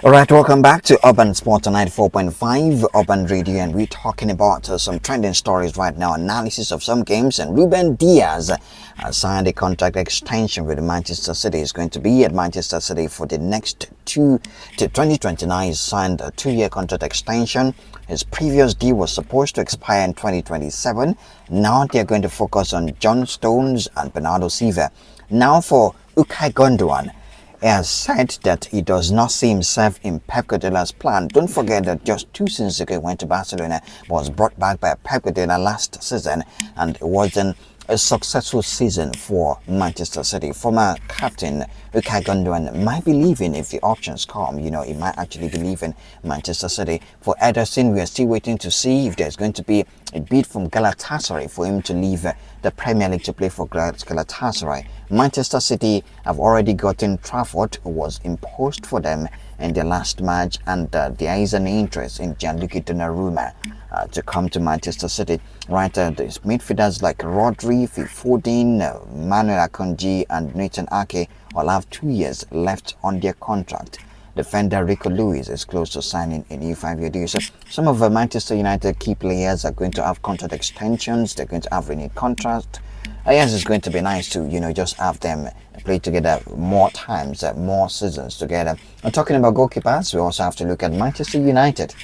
Alright, welcome back to Urban Sport 94.5 Urban Radio, and we're talking about some trending stories right now, analysis of some games, and Ruben Diaz signed a contract extension with Manchester City. He's going to be at Manchester City for the next 2029. He signed a 2-year contract extension. His previous deal was supposed to expire in 2027. Now they're going to focus on John Stones and Bernardo Silva. Now for Ilkay Gundogan. He has said that he does not see himself in Pep Guardiola's plan. Don't forget that just 2 seasons ago he went to Barcelona, was brought back by Pep Guardiola last season, and it wasn't a successful season for Manchester City. Former captain Ilkay Gundogan might be leaving if the options come. He might actually be leaving Manchester City. For Ederson, we are still waiting to see if there's going to be a bid from Galatasaray for him to leave the Premier League to play for Galatasaray. Manchester City have already gotten Trafford, who was imposed for them in their last match, and there is an interest in Gianluigi Donnarumma to come to Manchester City. Right, there's midfielders like Rodri, Phil Foden, Manuel Akanji, and Nathan Ake all have 2 years left on their contract. Defender Rico Lewis is close to signing a new 5-year deal. So some of the Manchester United key players are going to have contract extensions. They're going to have renewed contract. Yes, it's going to be nice to just have them play together more times, more seasons together. And talking about goalkeepers, we also have to look at Manchester United.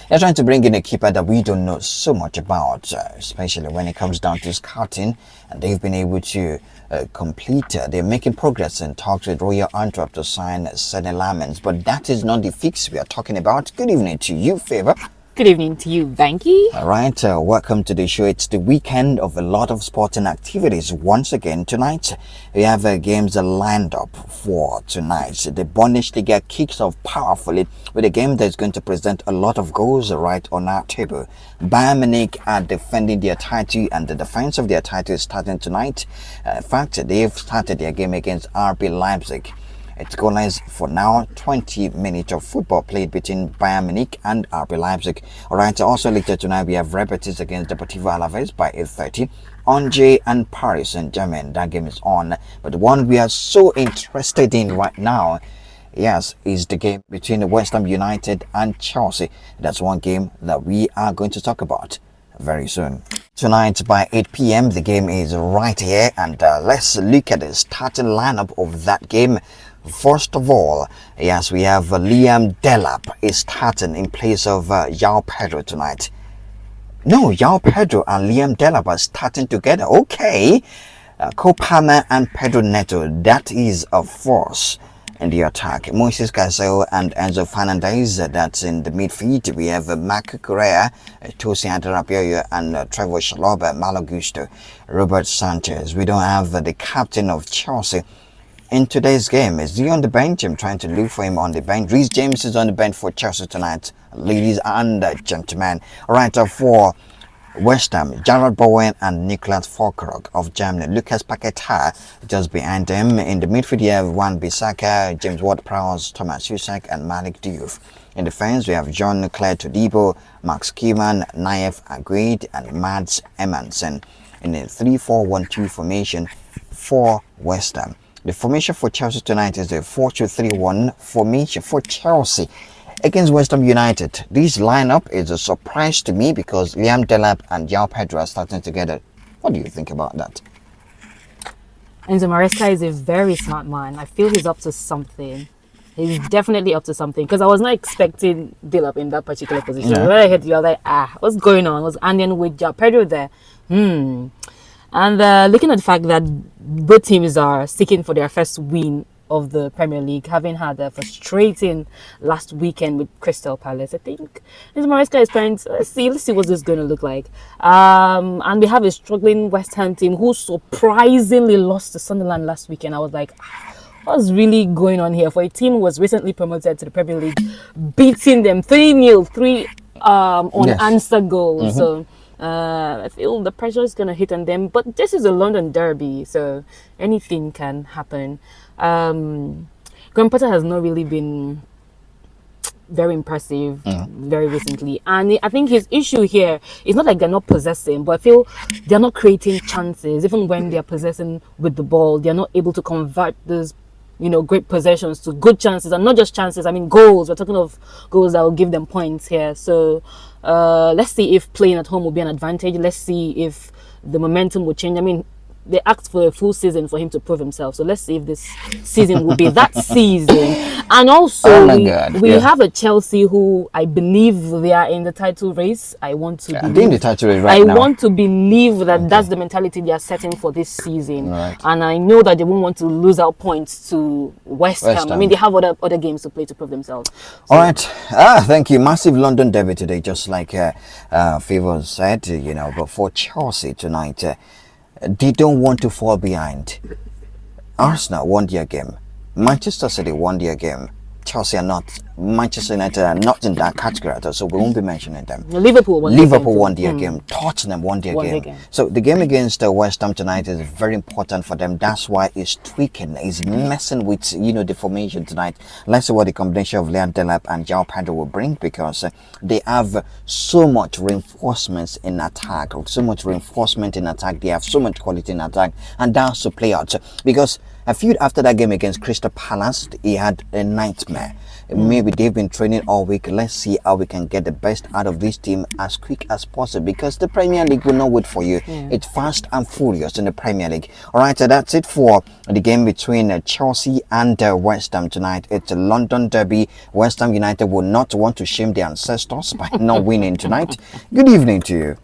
They're trying to bring in a keeper that we don't know so much about, especially when it comes down to scouting, and they've been able to they're making progress in talks with Royal Antwerp to sign Senne Lammens, but that is not the fix we are talking about. Good evening to you, Favor. Good evening to you, Vanky. All right, welcome to the show. It's the weekend of a lot of sporting activities. Once again, tonight we have games lined up for tonight. The Bundesliga kicks off powerfully with a game that's going to present a lot of goals right on our table. Bayern Munich are defending their title, and the defense of their title is starting tonight. In fact, they've started their game against RB Leipzig. It's goalless for now. 20 minutes of football played between Bayern Munich and RB Leipzig. Alright, also later tonight we have Real Betis against Deportivo Alaves by 8:30. Angers and Paris Saint-Germain, that game is on. But the one we are so interested in right now, yes, is the game between West Ham United and Chelsea. That's one game that we are going to talk about very soon. Tonight by 8 p.m. the game is right here, and let's look at the starting lineup of that game. First of all, yes, we have Liam Delap is starting in place of JOAO Pedro tonight. No, JOAO Pedro and Liam Delap are starting together. Okay. Cole Palmer and Pedro Neto, that is a force in the attack. Moises Caicedo and Enzo Fernandez, that's in the midfield. We have Marco Correa, Tosin Adarabioyo, and Trevor Chalobah, Malo Gusto, Robert Sanchez. We don't have the captain of Chelsea in today's game. Is he on the bench? I'm trying to look for him on the bench. Reece James is on the bench for Chelsea tonight, ladies and gentlemen. All right, for West Ham, Jarrod Bowen and Nicolas Fulkrug of Germany. Lucas Paquetá just behind them. In the midfield, you have Wan Bissaka, James Ward-Prowse, Thomas Soucek, and Malik Diouf. In defense, we have John Claire Todibo, Max Keeman, Naif Aguerd, and Mads Emanson. In a 3-4-1-2 formation for West Ham. The formation for Chelsea tonight is the 4-2-3-1 formation for Chelsea against West Ham United. This lineup is a surprise to me because Liam Delap and JOAO Pedro are starting together. What do you think about that? Enzo Maresca is a very smart man. I feel he's up to something. He's definitely up to something, because I was not expecting Delap in that particular position. Yeah. When I heard you, I was like, what's going on? And then with JOAO Pedro there, And looking at the fact that both teams are seeking for their first win of the Premier League, having had a frustrating last weekend with Crystal Palace, I think Enzo Maresca is trying to let's see what this is going to look like. And we have a struggling West Ham team who surprisingly lost to Sunderland last weekend. I was like, what's really going on here for a team who was recently promoted to the Premier League, beating them 3-0, 3 unanswered goals. So I feel the pressure is going to hit on them, but this is a London derby, so anything can happen. Graham Potter has not really been very impressive very recently, and I think his issue here is not like they're not possessing, but I feel they're not creating chances. Even when they're possessing with the ball, they're not able to convert those great possessions to good chances, and not just chances. I mean, goals. We're talking of goals that will give them points here. So let's see if playing at home will be an advantage. Let's see if the momentum will change. I mean, they asked for a full season for him to prove himself. So let's see if this season will be that season. And also, we have a Chelsea who I believe they are in the title race. I want to believe the title race right now. I want to believe that that's the mentality they are setting for this season. Right. And I know that they won't want to lose out points to West Ham. I mean, they have other games to play to prove themselves. So, all right. Thank you. Massive London derby today, just like Favor said, but for Chelsea tonight, they don't want to fall behind. Arsenal won their game. Manchester City won their game. Chelsea are not. Manchester United are not in that category, so we won't be mentioning them. Liverpool won their game. Tottenham won their game. So the game against West Ham tonight is very important for them. That's why it's tweaking. It's messing with the formation tonight. Let's see what the combination of DELAP and JOAO PEDRO will bring, because they have so much reinforcements in attack. They have so much quality in attack, and that's to play out, because a few after that game against Crystal Palace, he had a nightmare. Maybe they've been training all week. Let's see how we can get the best out of this team as quick as possible, because the Premier League will not wait for you. It's fast and furious in the Premier League. All right, that's it for the game between Chelsea and West Ham tonight. It's a London derby. West Ham United will not want to shame their ancestors by not winning tonight. Good evening to you.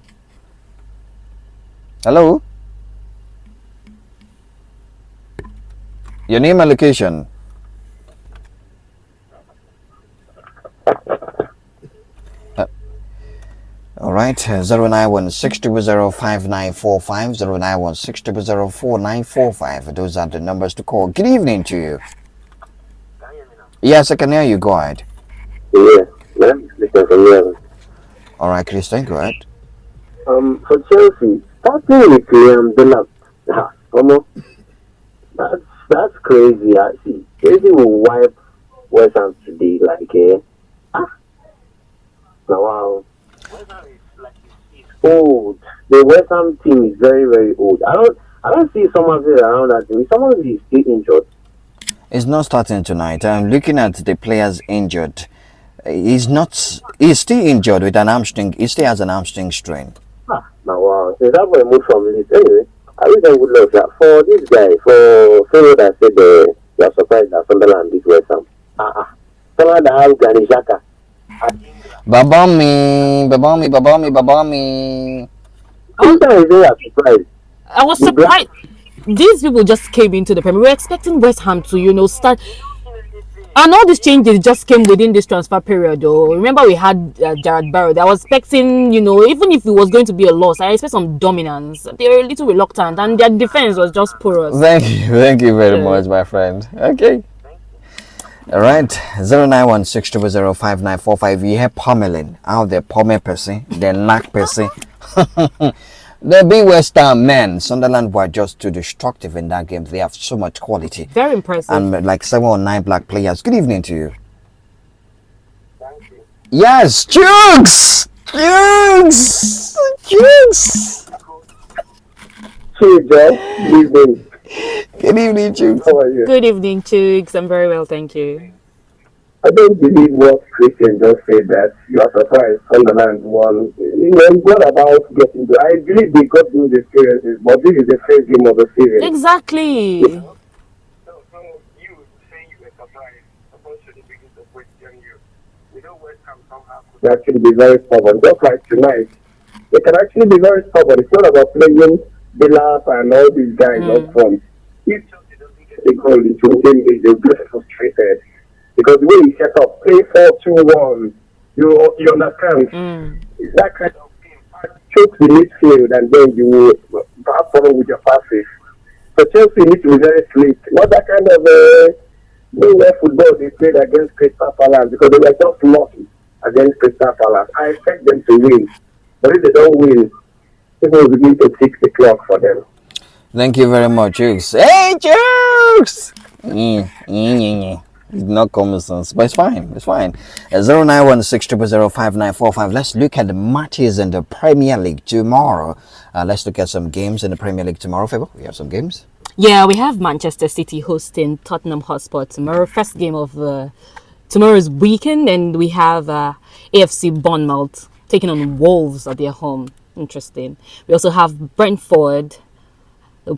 Hello? Your name and location. All right, 09160059545, 09160049545. Those are the numbers to call. Good evening to you. Yes, I can hear you. Go ahead. Yeah, all right, Christian, go ahead. For Chelsea, starting with DELAP, that's crazy. I see. Chelsea will wipe West Ham today, wow. West Ham is old. The West Ham team is very, very old. I don't see someone around that team. Someone is still injured. It's not starting tonight. I'm looking at the players injured. He's still injured with an hamstring. He still has an hamstring strain. Wow. So that was moved from this. Anyway, I wish I would love that. For this guy, for Pharaoh that said they are surprised that Sunderland beat West Ham. Someone that has Granit Xhaka. Babami. Sometimes they are surprised. I was surprised. These people just came into the Premier. We were expecting West Ham to, start. And all these changes just came within this transfer period, though. Remember, we had Jared Barrow. I was expecting, even if it was going to be a loss, I expect some dominance. They were a little reluctant, and their defense was just porous. Thank you very much, my friend. Okay. All right, 09160059545. You hear pummeling out there, pummel person, the knack person. The big West Ham men, Sunderland were just too destructive in that game. They have so much quality. Very impressive. And like 7 or 9 black players. Good evening to you. Thank you. Yes, Jukes! Good evening. Good evening, Jukes. How are you? Good evening, Chugs. I'm very well, thank you. I don't believe what Christian just said, that you are surprised Sunderland won. It's not about getting to. I believe they got those experiences, but this is the first game of the season. Exactly. So you say you were surprised. Supposed to begin to question you. We know West Ham somehow could actually be very stubborn. Just like tonight, they can actually be very stubborn. It's not about playing DELAP and all these guys up front. If Chelsea doesn't get a goal into the game, they'll get frustrated. Because the way he set up, play 4-2-1, you understand? That kind of thing chokes the midfield, and then you will perhaps follow with your passes. So Chelsea needs to be very slick. Not that kind of football they played against Crystal Palace, because they were just lucky against Crystal Palace. I expect them to win. But if they don't win, people will begin to tick the clock for them. Thank you very much, Jukes. Hey, Jukes! It's not common sense, but it's fine. 09160059545. Let's look at the matches in the Premier League tomorrow. Let's look at some games in the Premier League tomorrow. Favor, we have some games. Yeah, we have Manchester City hosting Tottenham Hotspur tomorrow. First game of tomorrow's weekend, and we have AFC Bournemouth taking on Wolves at their home. Interesting. We also have Brentford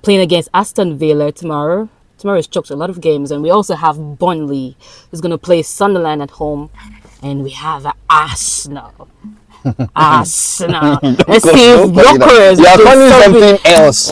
playing against Aston Villa tomorrow. Tomorrow is choked a lot of games, and we also have Burnley who's going to play Sunderland at home, and we have Arsenal. Arsenal. Let's see if Yonkers. You are calling something else.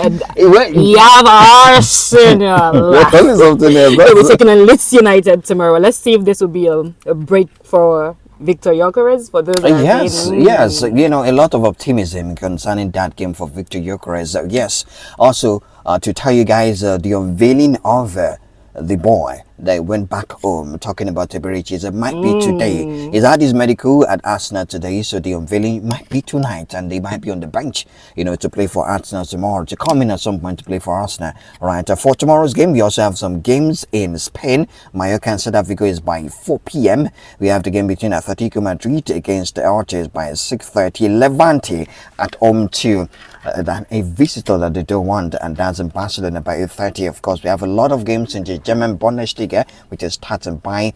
You have Arsenal. You're calling something else. We'll be taking on Leeds United tomorrow. Let's see if this will be a break for Victor Gyökeres for those. Yes. You know, a lot of optimism concerning that game for Victor Gyökeres. Yes. Also, to tell you guys, the unveiling of the boy that went back home, talking about Eberichi, it might be today. He's had his medical at Arsenal today, so the unveiling might be tonight, and they might be on the bench, you know, to play for Arsenal tomorrow, to come in at some point to play for Arsenal. Right. For tomorrow's game, we also have some games in Spain. Mallorca and Celta Vigo is by 4 p.m. We have the game between Atletico Madrid against Elche by 6:30. Levante at home to a visitor that they don't want, and that's in Barcelona by 8:30. Of course, we have a lot of games in the German Bundesliga, which is starting by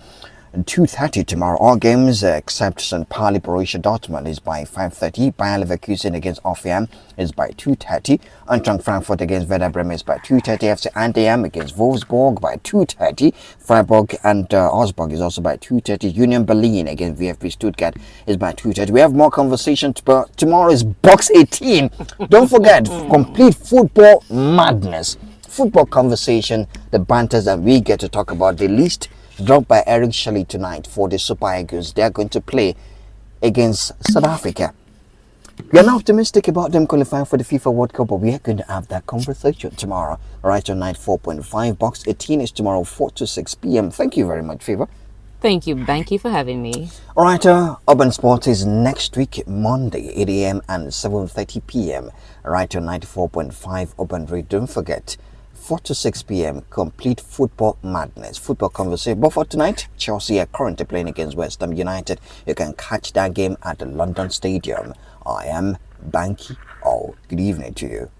2:30 tomorrow. All games except St. Pauli Borussia Dortmund is by 5:30. Bayer Leverkusen against Hoffenheim is by 2:30. Eintracht Frankfurt against Werder Bremen is by 2:30. FC Eindhoven against Wolfsburg by 2:30. Freiburg and Augsburg is also by 2:30. Union Berlin against VfB Stuttgart is by 2:30. We have more conversation, but tomorrow is Box 18. Don't forget, complete football madness. Football conversation, the banters that we get to talk about, the list dropped by Eric Shelley tonight for the Super Eagles. They are going to play against South Africa. We are not optimistic about them qualifying for the FIFA World Cup, but we are going to have that conversation tomorrow, right on night 4.5. Box 18 is tomorrow 4 to 6 p.m. Thank you very much, Favor. Thank you, Banky, for having me. All right, Urban Sport is next week, Monday, 8 a.m. and 7:30 p.m. Right on 94.5 Urban Radio. Don't forget, 4 to 6 p.m. complete football madness, football conversation. But for tonight, Chelsea are currently playing against West Ham United. You can catch that game at the London Stadium. I am Banky. Good evening to you.